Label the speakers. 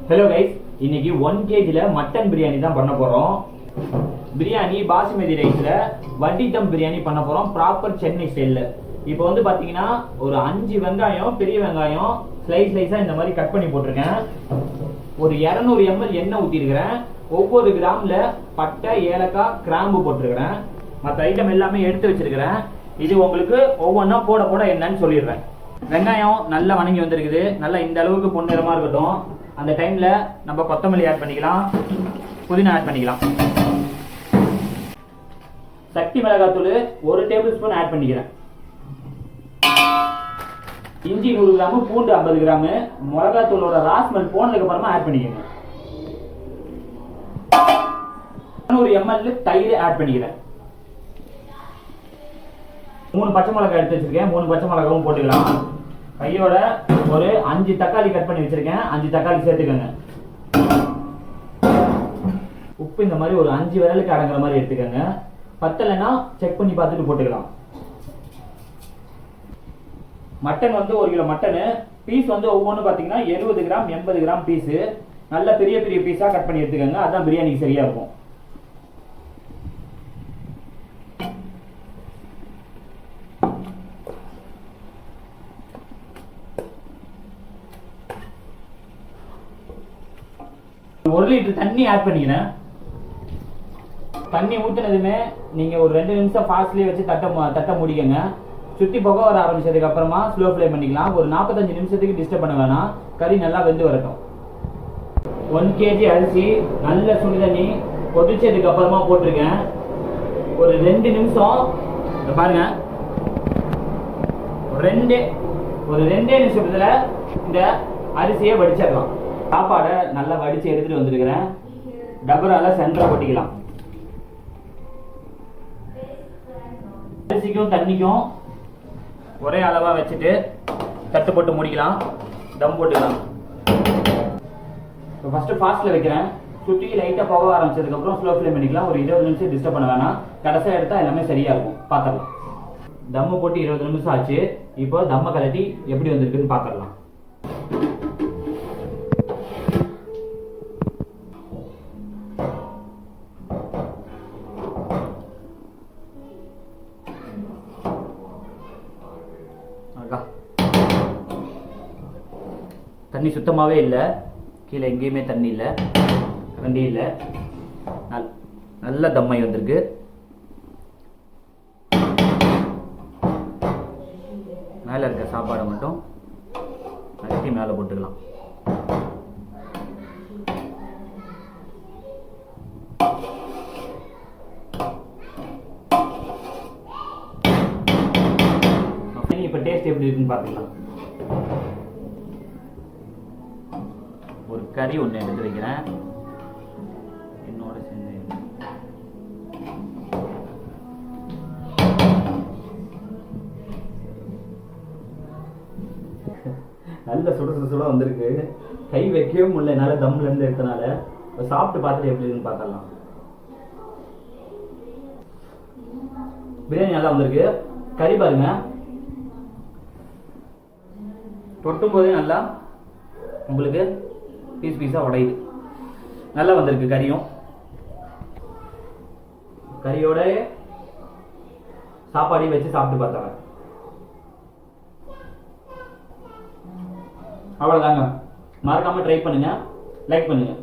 Speaker 1: Hello guys, இன்னைக்கு 1 kg mutton biryani தான் பண்ண போறோம். பிரியாணி பாசுமதி ரைஸ்ல வட்டி தம் பிரியாணி பண்ண போறோம், ப்ராப்பர் சென்னை ஸ்டைல்ல. இப்போ வந்து பாத்தீங்கன்னா ஒரு 5 வெங்காயம், பெரிய வெங்காயம் ஸ்லைஸ் ஸ்லைஸா இந்த மாதிரி கட் பண்ணி போட்டிருக்கேன். ஒரு 200 ml எண்ணெய் ஊற்றிருக்கிறேன். ஒவ்வொரு கிராம்ல பட்டை, ஏலக்காய், கிராம்பு போட்டிருக்கிறேன். மற்ற ஐட்டம் எல்லாமே எடுத்து வச்சிருக்கிறேன். இது உங்களுக்கு ஒவ்வொன்றா போட போட என்னன்னு சொல்லிடுறேன். வெங்காயம் நல்லா வணங்கி வந்திருக்குது. நல்லா இந்த அளவுக்கு பொன்னிறமா இருக்கட்டும். அந்த டைம்ல நம்ம கொத்தமல்லி ஆட் பண்ணிக்கலாம், புதினா ஆட் பண்ணிக்கலாம். சக்தி மிளகாத்தூள் 1 டேபிள் ஸ்பூன் ஆட் பண்ணிக்கிறேன். இஞ்சி 100 கிராம், பூண்டு 50 கிராம், மிளகாத்தூளோட ராஸ்மல் போனதுக்கு அப்புறமா ஆட் பண்ணிக்கோங்க. 200 ml தயிர் ஆட் பண்ணிக்கிறேன். 3 பச்சை மிளகாய் எடுத்து வச்சிருக்கேன். 3 பச்சை மிளகாவும் போட்டுக்கலாம். கையோட ஒரு 5 தக்காளி கட் பண்ணி வச்சிருக்கேன். 5 தக்காளி சேர்த்துக்கோங்க. உப்பு இந்த மாதிரி ஒரு 5 விரலுக்கு அடங்குற மாதிரி எடுத்துக்கோங்க. பத்தலைன்னா செக் பண்ணி பார்த்துட்டு போட்டுக்கலாம். மட்டன் வந்து 1 கிலோ மட்டனு. பீஸ் வந்து ஒவ்வொன்று பார்த்தீங்கன்னா 70 கிராம் 80 கிராம் பீஸு. நல்ல பெரிய பெரிய பீஸாக கட் பண்ணி எடுத்துக்கோங்க. அதுதான் பிரியாணிக்கு சரியா இருக்கும். ஒரு லிட்டர் தண்ணி ஆட் பண்ணிக்கிறேன். தண்ணி ஊற்றினதுமே நீங்கள் ஒரு 2 நிமிஷம் ஃபாஸ்ட்லேயே வச்சு தட்ட முடிக்கங்க. சுற்றி புகை வர ஆரம்பிச்சதுக்கு அப்புறமா ஸ்லோ ஃப்ளே பண்ணிக்கலாம். ஒரு 45 நிமிஷத்துக்கு டிஸ்டர்ப் பண்ண வேணாம். கறி நல்லா வெந்து வரட்டும். 1 kg அரிசி நல்ல சுடு தண்ணி கொதிச்சதுக்கு அப்புறமா போட்டிருக்கேன். ஒரு 2 நிமிஷம் பாருங்க. ஒரு 2 நிமிஷத்துல இந்த அரிசியை வடிச்சிடலாம். சாப்பாடை நல்லா வடிச்சு எடுத்துட்டு வந்திருக்கிறேன். டபரால சென்டரா கொட்டிக்கலாம். அரிசிக்கும் தண்ணிக்கும் ஒரே அளவா வச்சுட்டு தட்டு போட்டு முடிக்கலாம். தம் போட்டுக்கலாம். ஃபர்ஸ்ட் ஃபாஸ்ட்ல வைக்கிறேன். சுற்றி லைட்டா போக ஆரம்பிச்சதுக்கு அப்புறம் ஸ்லோ ஃப்ளேம் பண்ணிக்கலாம். ஒரு 20 நிமிஷம் டிஸ்டர்ப் பண்ண வேணாம். கடைசியா எடுத்தா எல்லாமே சரியா இருக்கும். பாத்திரலாம். தம்மு போட்டு 20 நிமிஷம் ஆச்சு. இப்போ தம்ம கலட்டி எப்படி வந்திருக்குன்னு பாத்திரலாம். தண்ணி சுத்தமாகவே இல்லை. கீழே எங்கேயுமே தண்ணி இல்லை, கரண்டி இல்லை. நல்ல தம்மை வந்திருக்கு. மேலே இருக்க சாப்பாடை மட்டும் நகர்த்தி மேலே போட்டுக்கலாம். இப்போ டேஸ்ட் எப்படி இருக்குன்னு பார்த்துக்கலாம். ஒரு கறி ஒன்று எடுத்து வைக்கிறேன். என்னோட சேர்ந்து நல்ல சுட வந்திருக்கு. கை வைக்கவே முடியல என்னால, தம்ல இருந்து எடுத்தனால. சாப்பிட்டு பார்த்துட்டு எப்படி இருக்குன்னு பார்க்கலாம். பிரியாணி நல்லா வந்திருக்கு. கறி பாருங்க, தொட்டும் போதே நல்லா உங்களுக்கு பீஸ் பீஸா உடையுது. நல்லா வந்திருக்கு கறியும். கறியோட சாப்பாடையும் வச்சு சாப்பிட்டு பார்த்தாங்க. அவ்வளவுதாங்க. மறக்காம ட்ரை பண்ணுங்க, லைக் பண்ணுங்க.